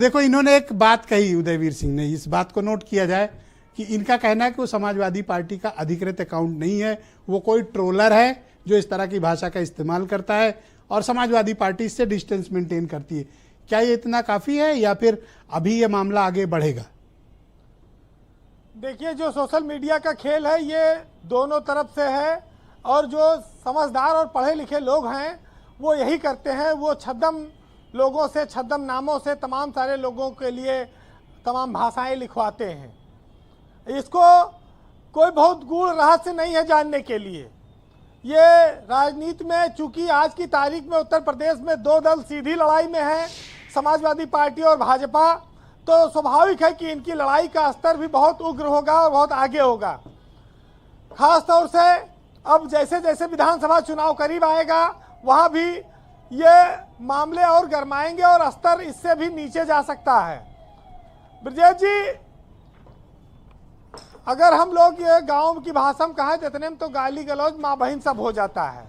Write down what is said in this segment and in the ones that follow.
देखो, इन्होंने एक बात कही, उदयवीर सिंह ने, इस बात को नोट किया जाए कि इनका कहना है कि वो समाजवादी पार्टी का अधिकृत अकाउंट नहीं है, वो कोई ट्रोलर है जो इस तरह की भाषा का इस्तेमाल करता है और समाजवादी पार्टी इससे डिस्टेंस मेंटेन करती है। क्या ये इतना काफी है या फिर अभी ये मामला आगे बढ़ेगा? देखिए, जो सोशल मीडिया का खेल है ये दोनों तरफ से है और जो समझदार और पढ़े लिखे लोग हैं वो यही करते हैं। वो छद्म लोगों से, छद्म नामों से तमाम सारे लोगों के लिए तमाम भाषाएं लिखवाते हैं। इसको कोई बहुत गूढ़ रहस्य नहीं है जानने के लिए। ये राजनीति में, चूंकि आज की तारीख में उत्तर प्रदेश में दो दल सीधी लड़ाई में हैं, समाजवादी पार्टी और भाजपा, तो स्वाभाविक है कि इनकी लड़ाई का स्तर भी बहुत उग्र होगा और बहुत आगे होगा। खास तौर से अब जैसे जैसे विधानसभा चुनाव करीब आएगा वहाँ भी ये मामले और गरमाएंगे और स्तर इससे भी नीचे जा सकता है। ब्रजेश जी, अगर हम लोग ये गांव की भाषा में कहें जितने में तो गाली गलौज माँ बहन सब हो जाता है।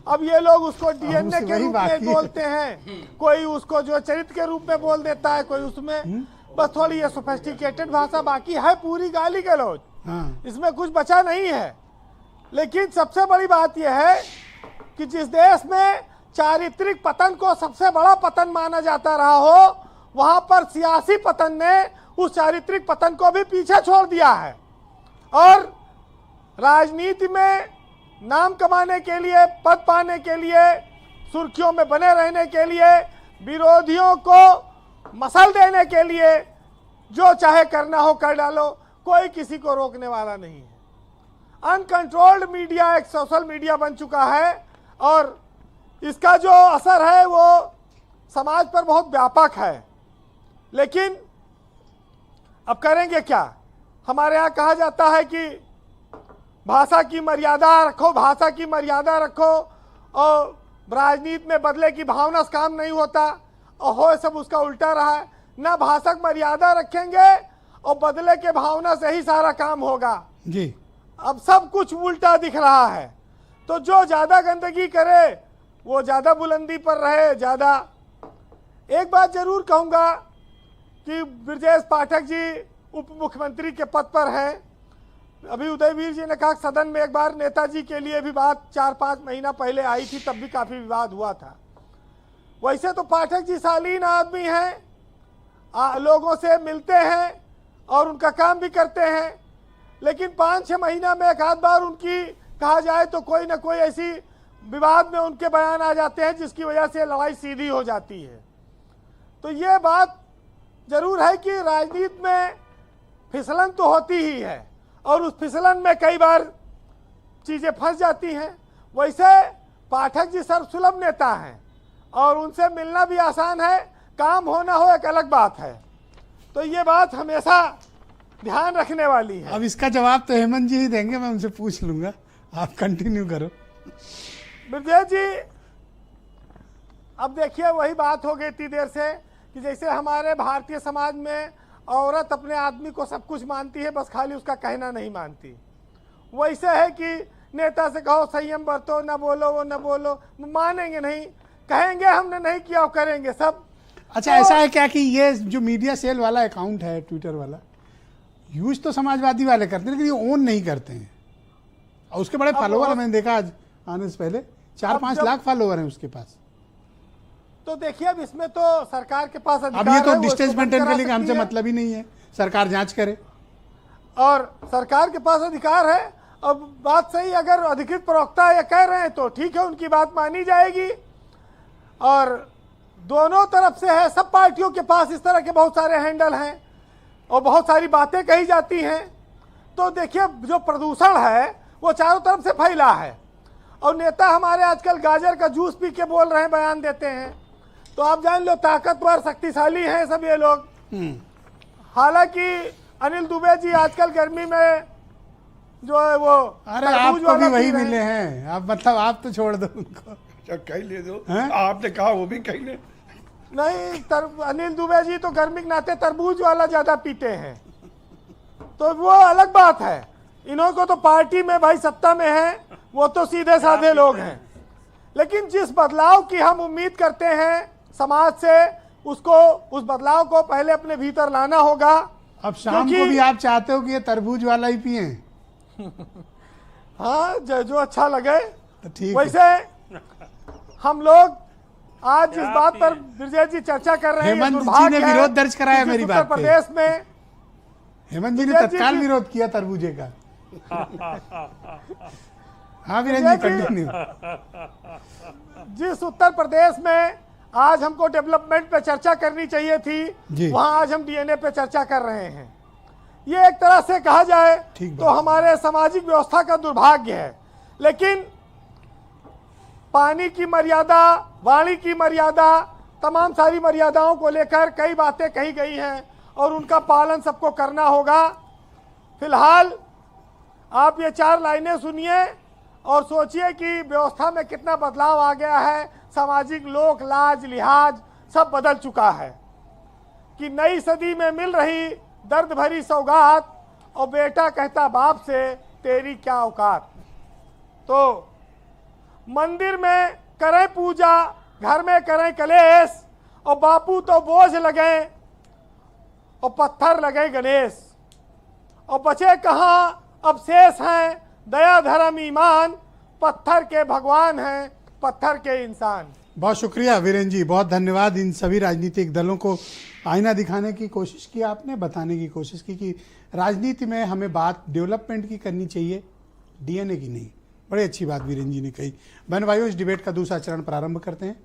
अब ये लोग उसको डीएनए के रूप में बोलते हैं, कोई उसको जो चरित्र के रूप में बोल देता है, कोई उसमें बस थोड़ी ये सोफिस्टिकेटेड भाषा, बाकी है पूरी गाली गलौज, इसमें कुछ बचा नहीं है। लेकिन सबसे बड़ी बात यह है कि जिस देश में चारित्रिक पतन को सबसे बड़ा पतन माना जाता रहा हो, वहां पर सियासी पतन ने उस चारित्रिक पतन को भी पीछे छोड़ दिया है और राजनीति में नाम कमाने के लिए, पद पाने के लिए, सुर्खियों में बने रहने के लिए, विरोधियों को मसल देने के लिए जो चाहे करना हो कर डालो, कोई किसी को रोकने वाला नहीं है। अनकंट्रोल्ड मीडिया एक सोशल मीडिया बन चुका है और इसका जो असर है वो समाज पर बहुत व्यापक है। लेकिन अब करेंगे क्या? हमारे यहाँ कहा जाता है कि भाषा की मर्यादा रखो, भाषा की मर्यादा रखो, और राजनीति में बदले की भावना से काम नहीं होता और हो सब उसका उल्टा रहा है। ना भाषा की मर्यादा रखेंगे और बदले के भावना से ही सारा काम होगा जी। अब सब कुछ उल्टा दिख रहा है। तो जो ज्यादा गंदगी करे वो ज्यादा बुलंदी पर रहे, ज्यादा। एक बात जरूर कहूंगा कि ब्रजेश पाठक जी उप मुख्यमंत्री के पद पर हैं। अभी उदयवीर जी ने कहा सदन में एक बार नेताजी के लिए भी बात 4-5 महीना पहले आई थी, तब भी काफी विवाद हुआ था। वैसे तो पाठक जी शालीन आदमी हैं, लोगों से मिलते हैं और उनका काम भी करते हैं, लेकिन 5-6 महीना में एक आध बार उनकी कहा जाए तो कोई ना कोई ऐसी विवाद में उनके बयान आ जाते हैं जिसकी वजह से लड़ाई सीधी हो जाती है। तो ये बात जरूर है कि राजनीति में फिसलन तो होती ही है और उस फिसलन में कई बार चीजें फंस जाती हैं। वैसे पाठक जी सर्वसुलभ नेता हैं और उनसे मिलना भी आसान है, काम होना हो एक अलग बात है। तो ये बात हमेशा ध्यान रखने वाली है। अब इसका जवाब तो हेमंत जी ही देंगे, मैं उनसे पूछ लूंगा, आप कंटिन्यू करो। ब्रजेश जी, अब देखिए वही बात हो गई इतनी देर से कि जैसे हमारे भारतीय समाज में औरत अपने आदमी को सब कुछ मानती है, बस खाली उसका कहना नहीं मानती। वैसे है कि नेता से कहो संयम बरतो, न बोलो वो न बोलो, मानेंगे नहीं, कहेंगे हमने नहीं किया, करेंगे सब। अच्छा, ऐसा है क्या कि ये जो मीडिया सेल वाला अकाउंट है, ट्विटर वाला, यूज तो समाजवादी वाले करते हैं लेकिन ये ओन नहीं करते हैं और उसके बड़े फॉलोवर मैंने देखा आज आने से पहले 4-5 लाख फॉलोवर हैं उसके पास। तो देखिए अब इसमें तो सरकार के पास अधिकार अब ये तो है, डिस्टेंस मेंटेन करने का हमसे मतलब ही नहीं है, सरकार जांच करे और सरकार के पास अधिकार है। अब बात सही, अगर अधिकृत प्रवक्ता ये कह रहे हैं तो ठीक है, उनकी बात मानी जाएगी। और दोनों तरफ से है, सब पार्टियों के पास इस तरह के बहुत सारे हैंडल हैं और बहुत सारी बातें कही जाती हैं। तो देखिए जो प्रदूषण है वो चारों तरफ से फैला है और नेता हमारे आजकल गाजर का जूस पी के बोल रहे हैं, बयान देते हैं, तो आप जान लो ताकतवर शक्तिशाली हैं सब ये लोग। हालांकि अनिल दुबे जी आजकल गर्मी में जो है वो, अरे आपको भी वही मिले हैं, आप मतलब आप तो छोड़ दो उनको, कह ले दो, आपने कहा वो भी कह ले। नहीं, अनिल दुबे जी तो गर्मी के नाते तरबूज वाला ज्यादा पीते हैं, तो वो अलग बात है। इन्हों को तो पार्टी में भाई सत्ता में है, वो तो सीधे साधे लोग हैं। लेकिन जिस बदलाव की हम उम्मीद करते हैं समाज से उसको उस बदलाव को पहले अपने भीतर लाना होगा। अब शाम को भी आप चाहते हो कि ये तरबूज वाला ही पिए? हाँ, जो अच्छा लगे। तो ठीक। वैसे हम लोग आज इस बात पर ब्रिजेश जी चर्चा कर रहे हैं, हेमंत जी ने विरोध दर्ज कराया मेरी बात पे। उत्तर प्रदेश में हेमंत जी ने तत्काल विरोध किया तरबूजे का। हाँ वीरेंद्र जी कंटिन्यू। जिस उत्तर प्रदेश में आज हमको डेवलपमेंट पे चर्चा करनी चाहिए थी, वहां आज हम डीएनए पे चर्चा कर रहे हैं। ये एक तरह से कहा जाए तो हमारे सामाजिक व्यवस्था का दुर्भाग्य है। लेकिन पानी की मर्यादा, वाणी की मर्यादा, तमाम सारी मर्यादाओं को लेकर कई बातें कही गई हैं और उनका पालन सबको करना होगा। फिलहाल आप ये 4 लाइनें सुनिए और सोचिए कि व्यवस्था में कितना बदलाव आ गया है। सामाजिक लोक लाज लिहाज सब बदल चुका है कि नई सदी में मिल रही दर्द भरी सौगात और बेटा कहता बाप से तेरी क्या औकात। तो मंदिर में करें पूजा, घर में करें कलेश, और बापू तो बोझ लगे और पत्थर लगे गणेश। और बचे कहाँ अब शेष हैं दया धर्म ईमान, पत्थर के भगवान हैं पत्थर के इंसान। बहुत शुक्रिया वीरेंद्र जी, बहुत धन्यवाद। इन सभी राजनीतिक दलों को आईना दिखाने की कोशिश की आपने, बताने की कोशिश की कि राजनीति में हमें बात डेवलपमेंट की करनी चाहिए, डीएनए की नहीं। बड़ी अच्छी बात वीरेंद्र जी ने कही। बहन भाइयों, इस डिबेट का दूसरा चरण प्रारंभ करते हैं।